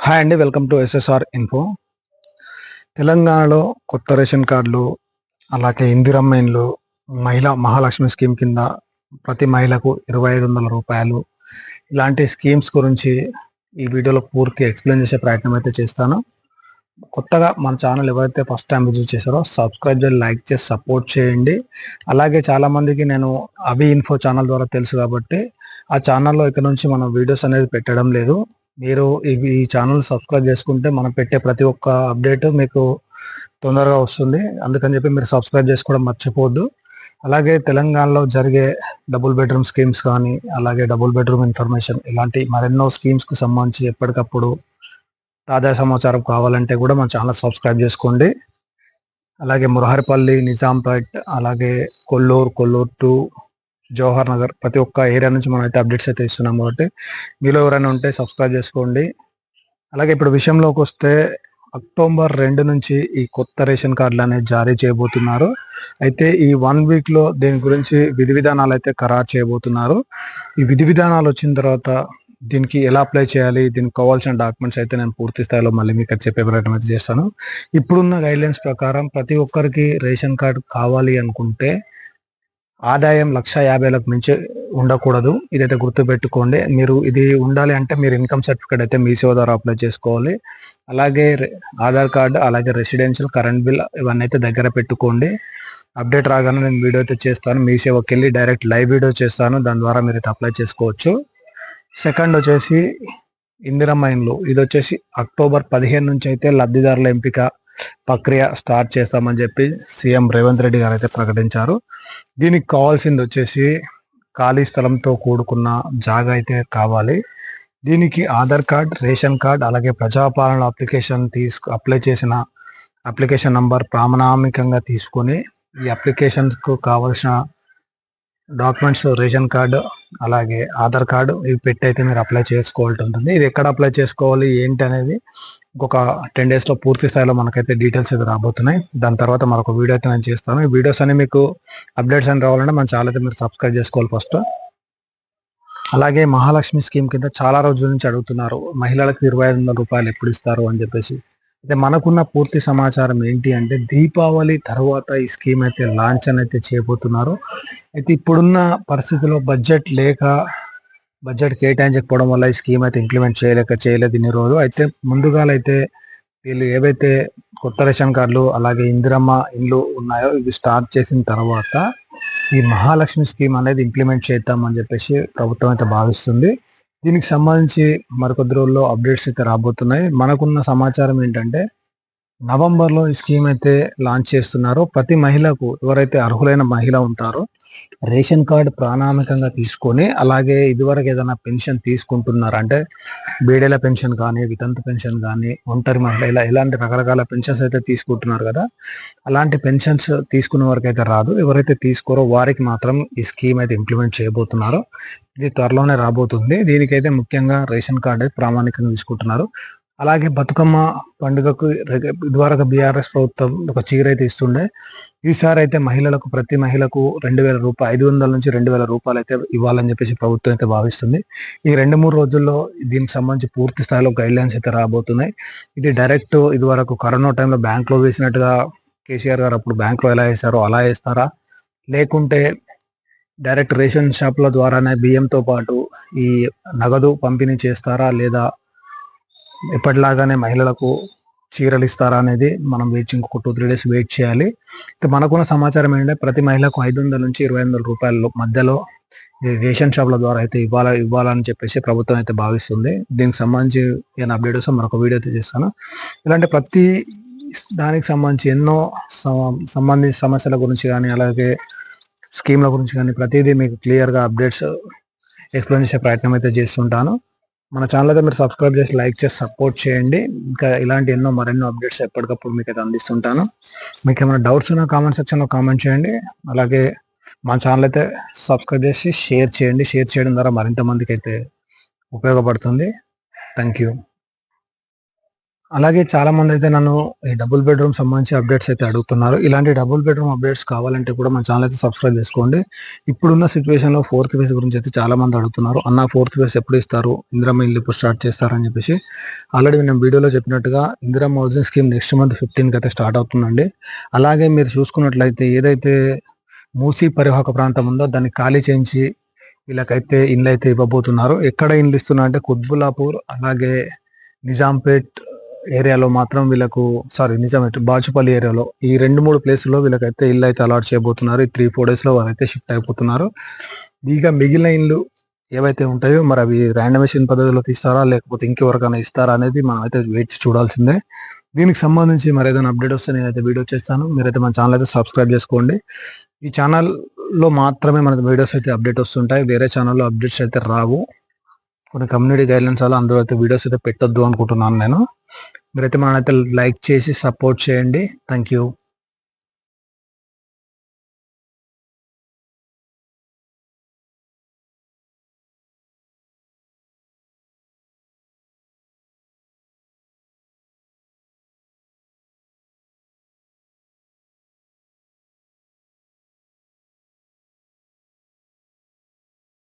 Hi అండి. Welcome to SSR info. తెలంగాణలో కొత్త రేషన్ కార్డులు, అలాగే ఇందిరమ్మ ఇండ్లు, మహిళా మహాలక్ష్మి స్కీమ్ కింద ప్రతి మహిళకు రూ. 2500 ఇలాంటి స్కీమ్స్ గురించి ఈ వీడియోలో పూర్తి ఎక్స్ప్లెయిన్ చేసే ప్రయత్నం అయితే చేస్తాను. కొత్తగా మన ఛానల్ ఎవరైతే ఫస్ట్ టైం విజిట్ చేశారో సబ్స్క్రైబ్ చేసి, లైక్ చేసి సపోర్ట్ చేయండి. అలాగే చాలామందికి నేను అభి ఇన్ఫో ఛానల్ ద్వారా తెలుసు కాబట్టి ఆ ఛానల్లో ఇక్కడ నుంచి మనం వీడియోస్ అనేది పెట్టడం లేదు. మీరు ఈ ఛానల్ సబ్స్క్రైబ్ చేసుకుంటే మనం పెట్టే ప్రతి ఒక్క అప్డేట్ మీకు తొందరగా వస్తుంది. అందుకని చెప్పి మీరు సబ్స్క్రైబ్ చేసుకోవడం మర్చిపోవద్దు. అలాగే తెలంగాణలో జరిగే డబుల్ బెడ్రూమ్ స్కీమ్స్ కానీ, అలాగే డబుల్ బెడ్రూమ్ ఇన్ఫర్మేషన్, ఇలాంటి మరెన్నో స్కీమ్స్కి సంబంధించి ఎప్పటికప్పుడు తాజా సమాచారం కావాలంటే కూడా మన ఛానల్ సబ్స్క్రైబ్ చేసుకోండి. అలాగే మురహరిపల్లి, నిజాంపేట్, అలాగే కొల్లూరు టు జవహర్ నగర్, ప్రతి ఒక్క ఏరియా నుంచి మనం అయితే అప్డేట్స్ అయితే ఇస్తున్నాం కాబట్టి మీలో ఎవరైనా ఉంటే సబ్స్క్రైబ్ చేసుకోండి. అలాగే ఇప్పుడు విషయంలోకి వస్తే అక్టోబర్ 2 నుంచి ఈ కొత్త రేషన్ కార్డులు అనేది జారీ చేయబోతున్నారు. అయితే ఈ 1 వీక్లో దీని గురించి విధి విధానాలు అయితే ఖరారు చేయబోతున్నారు. ఈ విధి విధానాలు వచ్చిన తర్వాత దీనికి ఎలా అప్లై చేయాలి, దీనికి కావాల్సిన డాక్యుమెంట్స్ అయితే నేను పూర్తి స్థాయిలో మళ్ళీ మీకు చెప్పే ప్రయత్నం అయితే చేస్తాను. ఇప్పుడున్న గైడ్లైన్స్ ప్రకారం ప్రతి ఒక్కరికి రేషన్ కార్డు కావాలి అనుకుంటే ఆదాయం 1,50,000లకు మించి ఉండకూడదు. ఇదైతే గుర్తుపెట్టుకోండి. మీరు ఇది ఉండాలి అంటే మీరు ఇన్కమ్ సర్టిఫికేట్ అయితే మీ సేవ ద్వారా అప్లై చేసుకోవాలి. అలాగే ఆధార్ కార్డు, అలాగే రెసిడెన్షియల్, కరెంట్ బిల్ ఇవన్నీ అయితే దగ్గర పెట్టుకోండి. అప్డేట్ రాగానే నేను వీడియో అయితే చేస్తాను. మీ సేవకి వెళ్ళి డైరెక్ట్ లైవ్ వీడియో చేస్తాను. దాని ద్వారా మీరు అయితే అప్లై చేసుకోవచ్చు. సెకండ్ వచ్చేసి ఇందిరమ్మ ఇండ్లు. ఇది వచ్చేసి అక్టోబర్ 15 నుంచి అయితే లబ్ధిదారుల ఎంపిక ప్రక్రియ స్టార్ట్ చేస్తామని చెప్పి సీఎం రేవంత్ రెడ్డి గారు అయితే ప్రకటించారు. దీనికి కావాల్సింది వచ్చేసి ఖాళీ స్థలంతో కూడుకున్న జాగా అయితే కావాలి. దీనికి ఆధార్ కార్డ్, రేషన్ కార్డ్, అలాగే ప్రజాపాలన అప్లికేషన్ అప్లై చేసిన అప్లికేషన్ నంబర్ ప్రామాణికంగా తీసుకొని ఈ అప్లికేషన్కు కావాల్సిన డాక్యుమెంట్స్, రేషన్ కార్డు, అలాగే ఆధార్ కార్డు ఇవి పెట్టి అయితే మీరు అప్లై చేసుకోవాల్సి ఉంటుంది. ఇది ఎక్కడ అప్లై చేసుకోవాలి ఏంటి అనేది ఇంకొక 10 డేస్లో పూర్తి స్థాయిలో మనకైతే డీటెయిల్స్ అయితే రాబోతున్నాయి. దాని తర్వాత మరొక వీడియో అయితే నేను చేస్తాను. ఈ వీడియోస్ అన్ని మీకు అప్డేట్స్ అని రావాలంటే మన ఛానల్ అయితే మీరు సబ్స్క్రైబ్ చేసుకోవాలి ఫస్ట్. అలాగే మహాలక్ష్మి స్కీమ్ కింద చాలా రోజుల నుంచి అడుగుతున్నారు, మహిళలకు రూ. 2500 ఎప్పుడు ఇస్తారు అని చెప్పేసి. అయితే మనకున్న పూర్తి సమాచారం ఏంటి అంటే దీపావళి తర్వాత ఈ స్కీమ్ అయితే లాంచ్ అని అయితే చేయబోతున్నారు. అయితే ఇప్పుడున్న పరిస్థితిలో బడ్జెట్ కేటాయించకపోవడం వల్ల ఈ స్కీమ్ అయితే ఇంప్లిమెంట్ చేయలేదు ఇన్ని రోజులు. అయితే ముందుగాలైతే వీళ్ళు ఏవైతే కొత్త రేషన్ కార్డులు, అలాగే ఇందిరమ్మ ఇండ్లు ఉన్నాయో ఇవి స్టార్ట్ చేసిన తర్వాత ఈ మహాలక్ష్మి స్కీమ్ అనేది ఇంప్లిమెంట్ చేద్దామని చెప్పేసి ప్రభుత్వం అయితే భావిస్తుంది. దీనికి సంబంధించి మరికొద్ది రోజుల్లో అప్డేట్స్ అయితే రాబోతున్నాయి. మనకున్న సమాచారం ఏంటంటే నవంబర్లో ఈ స్కీమ్ అయితే లాంచ్ చేస్తున్నారు. ప్రతి మహిళకు, ఎవరైతే అర్హులైన మహిళ ఉంటారో రేషన్ కార్డు ప్రామాణికంగా తీసుకొని, అలాగే ఇదివరకు ఏదైనా పెన్షన్ తీసుకుంటున్నారు అంటే బీడీల పెన్షన్ కానీ, వితంతు పెన్షన్ కానీ, ఒంటరి మహిళ, ఇలా ఇలాంటి రకరకాల పెన్షన్స్ అయితే తీసుకుంటున్నారు కదా, అలాంటి పెన్షన్స్ తీసుకునే వరకు అయితే రాదు. ఎవరైతే తీసుకోరో వారికి మాత్రం ఈ స్కీమ్ అయితే ఇంప్లిమెంట్ చేయబోతున్నారు. ఇది త్వరలోనే రాబోతుంది. దీనికైతే ముఖ్యంగా రేషన్ కార్డు ప్రామాణికంగా తీసుకుంటున్నారు. అలాగే బతుకమ్మ పండుగకు ఇదివరకు బీఆర్ఎస్ ప్రభుత్వం ఒక చీర అయితే ఇస్తుండే. ఈసారి అయితే ప్రతి మహిళకు 2,000 రూపాయలు, 500 నుంచి 2,000 రూపాయలు అయితే ఇవ్వాలని చెప్పేసి ప్రభుత్వం అయితే భావిస్తుంది. ఈ 2-3 రోజుల్లో దీనికి సంబంధించి పూర్తి స్థాయిలో గైడ్లైన్స్ అయితే రాబోతున్నాయి. ఇది డైరెక్ట్ ఇదివరకు కరోనా టైంలో బ్యాంక్లో వేసినట్టుగా కేసీఆర్ గారు అప్పుడు బ్యాంక్లో ఎలా వేస్తారో అలా వేస్తారా, లేకుంటే డైరెక్ట్ రేషన్ షాపుల ద్వారానే బియ్యంతో పాటు ఈ నగదు పంపిణీ చేస్తారా, లేదా ఎప్పటిలాగానే మహిళలకు చీరలు ఇస్తారా అనేది మనం ఇంకొక 2-3 డేస్ వెయిట్ చేయాలి. మనకున్న సమాచారం ఏంటంటే ప్రతి మహిళకు 500 నుంచి 2,500 రూపాయల మధ్యలో రేషన్ షాపుల ద్వారా అయితే ఇవ్వాలని చెప్పేసి ప్రభుత్వం అయితే భావిస్తుంది. దీనికి సంబంధించి ఏమైనా అప్డేట్ వస్తే మరొక వీడియో అయితే చేస్తాను. ఇలాంటి ప్రతి దానికి సంబంధించి ఎన్నో సమస్యల గురించి కానీ, అలాగే స్కీమ్ల గురించి కానీ ప్రతిదీ మీకు క్లియర్గా అప్డేట్స్ ఎక్స్ప్లెయిన్ చేసే ప్రయత్నం అయితే చేస్తుంటాను. మన ఛానల్ అయితే మీరు సబ్స్క్రైబ్ చేసి, లైక్ చేసి సపోర్ట్ చేయండి. ఇంకా ఇలాంటి మరెన్నో అప్డేట్స్ ఎప్పటికప్పుడు మీకు అయితే అందిస్తుంటాను. మీకు ఏమైనా డౌట్స్ ఉన్నా కామెంట్ సెక్షన్లో కామెంట్ చేయండి. అలాగే మన ఛానల్ అయితే సబ్స్క్రైబ్ చేసి షేర్ చేయండి. షేర్ చేయడం ద్వారా మరింత మందికి అయితే ఉపయోగపడుతుంది. Thank you. అలాగే చాలా మంది అయితే నన్ను ఈ డబుల్ బెడ్రూమ్ సంబంధించి అప్డేట్స్ అయితే అడుగుతున్నారు. ఇలాంటి డబుల్ బెడ్రూమ్ అప్డేట్స్ కావాలంటే కూడా మన ఛానల్ అయితే సబ్స్క్రైబ్ చేసుకోండి. ఇప్పుడున్న సిచ్యువేషన్‌లో ఫోర్త్ ఫేజ్ గురించి అయితే చాలా మంది అడుగుతున్నారు. అన్న ఫోర్త్ ఫేజ్ ఎప్పుడు ఇస్తారు? ఇందిరమ్మ ఇల్లు ఎప్పుడు స్టార్ట్ చేస్తారని చెప్పేసి. ఆల్రెడీ నేను వీడియోలో చెప్పినట్టుగా Indiramma housing scheme next month 15కి అయితే స్టార్ట్ అవుతుందండి. అలాగే మీరు చూసుకున్నట్లయితే ఏదైతే మూసీ పరివాహక ప్రాంతం ఉందో దాన్ని ఖాళీ చేయించి వీళ్ళకైతే ఇండ్లు అయితే ఇవ్వబోతున్నారు. ఎక్కడ ఇండ్లు ఇస్తున్నారు అంటే కుత్బుల్లాపూర్ అలాగే నిజాంపేట్ ఏరియాలో మాత్రం వీళ్ళకు నిజాంపేట్ బాచుపల్లి ఏరియాలో ఈ 2-3 ప్లేసుల్లో వీళ్ళకైతే ఇల్లు అయితే అలాట్ చేయబోతున్నారు. ఈ 3-4 డేస్‌లో వారైతే షిఫ్ట్ అయిపోతున్నారు. ఇక మిగిలిన ఇండ్లు ఏవైతే ఉంటాయో మరి అవి ర్యాండమైజేషన్ పద్ధతిలో తీస్తారా లేకపోతే ఇంకెవరికైనా ఇస్తారా అనేది మనం అయితే వేచి చూడాల్సిందే. దీనికి సంబంధించి మరి ఏదైనా అప్డేట్ వస్తే నేనైతే వీడియో చేస్తాను. మీరైతే మన ఛానల్ అయితే సబ్స్క్రైబ్ చేసుకోండి. ఈ ఛానల్‌లో మాత్రమే మనకు వీడియోస్ అయితే అప్డేట్ వస్తుంటాయి. వేరే ఛానల్‌లో అప్డేట్స్ అయితే రావు. కొన్ని కమ్యూనిటీ గైడ్లైన్స్ వల్ల అందులో అయితే వీడియోస్ అయితే పెట్టొద్దు అనుకుంటున్నాను నేను. మీరైతే మనమైతే లైక్ చేసి సపోర్ట్ చేయండి. Thank you.